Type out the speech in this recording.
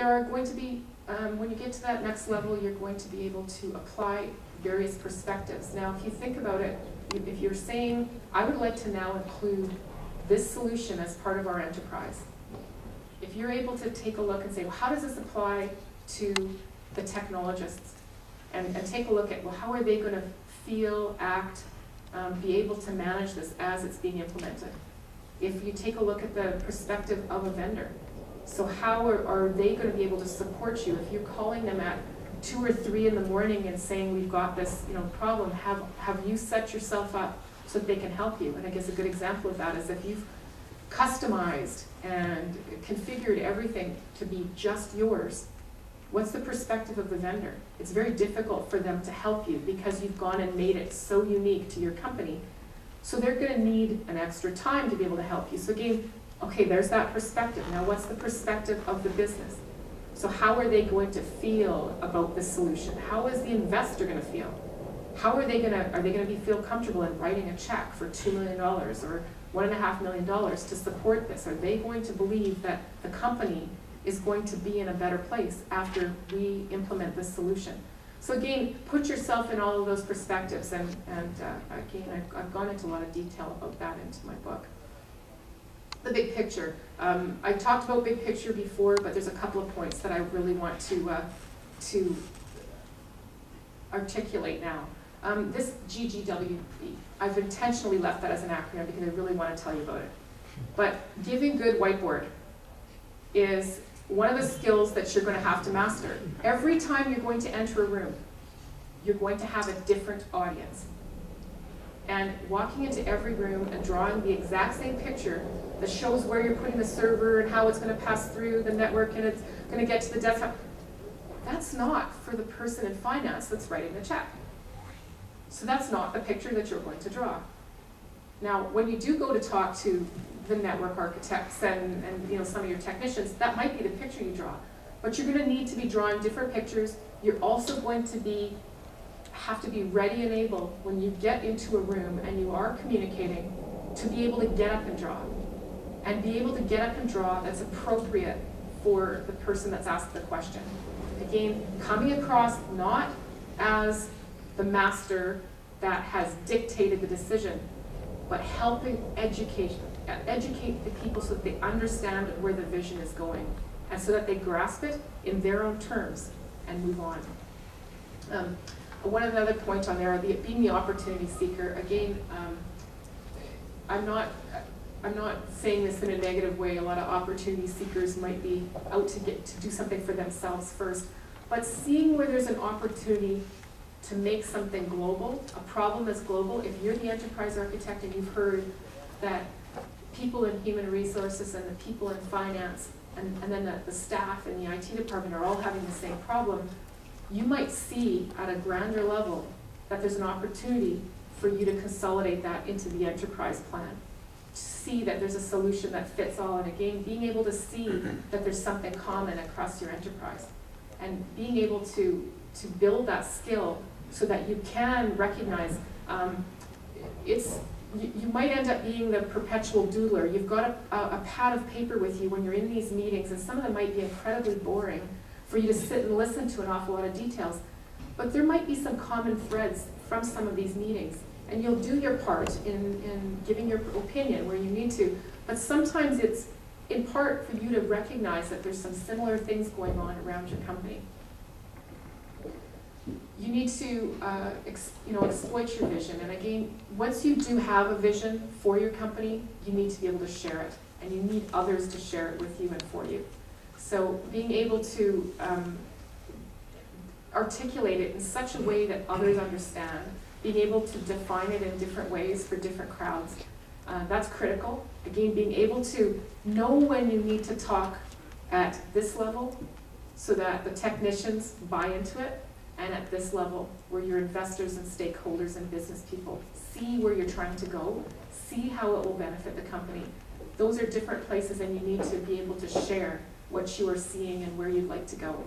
there are going to be, when you get to that next level, you're going to be able to apply various perspectives. Now, if you think about it, if you're saying, I would like to now include this solution as part of our enterprise, if you're able to take a look and say, well, how does this apply to the technologists? And take a look at, well, how are they going to feel, act, be able to manage this as it's being implemented? If you take a look at the perspective of a vendor, so how are they going to be able to support you? If you're calling them at 2 or 3 in the morning and saying, we've got this problem, have you set yourself up so that they can help you? And I guess a good example of that is if you've customized and configured everything to be just yours, what's the perspective of the vendor? It's very difficult for them to help you because you've gone and made it so unique to your company. So they're going to need an extra time to be able to help you. So again, okay, there's that perspective. Now what's the perspective of the business? So how are they going to feel about this solution? How is the investor going to feel? How are they going to feel comfortable in writing a check for $2 million or $1.5 million to support this? Are they going to believe that the company is going to be in a better place after we implement this solution? So again, put yourself in all of those perspectives, and again, I've gone into a lot of detail about that into my book. The big picture. I talked about big picture before, but there's a couple of points that I really want to articulate now. This GGWB, I've intentionally left that as an acronym because I really want to tell you about it. But giving good whiteboard is one of the skills that you're going to have to master. Every time you're going to enter a room, you're going to have a different audience. And walking into every room and drawing the exact same picture that shows where you're putting the server and how it's going to pass through the network and it's going to get to the desktop, that's not for the person in finance that's writing the check. So that's not the picture that you're going to draw. Now, when you do go to talk to the network architects and some of your technicians, that might be the picture you draw. But you're going to need to be drawing different pictures. You're also going to have to be ready and able when you get into a room and you are communicating to be able to get up and draw. And be able to get up and draw that's appropriate for the person that's asked the question. Again, coming across not as the master that has dictated the decision, but helping educate the people so that they understand where the vision is going and so that they grasp it in their own terms and move on. One other point on there, being the opportunity seeker. Again, I'm not saying this in a negative way. A lot of opportunity seekers might be out to do something for themselves first, but seeing where there's an opportunity to make something global, a problem that's global. If you're the enterprise architect and you've heard that people in human resources and the people in finance and then the staff in the IT department are all having the same problem, you might see at a grander level that there's an opportunity for you to consolidate that into the enterprise plan. See that there's a solution that fits all, and again, being able to see that there's something common across your enterprise. And being able to build that skill so that you can recognize you might end up being the perpetual doodler. You've got a pad of paper with you when you're in these meetings, and some of them might be incredibly boring for you to sit and listen to an awful lot of details. But there might be some common threads from some of these meetings, and you'll do your part in giving your opinion where you need to. But sometimes it's in part for you to recognize that there's some similar things going on around your company. You need to exploit your vision. And again, once you do have a vision for your company, you need to be able to share it. And you need others to share it with you and for you. So being able to articulate it in such a way that others understand, being able to define it in different ways for different crowds, that's critical. Again, being able to know when you need to talk at this level so that the technicians buy into it, and at this level where your investors and stakeholders and business people see where you're trying to go, see how it will benefit the company. Those are different places, and you need to be able to share what you are seeing and where you'd like to go.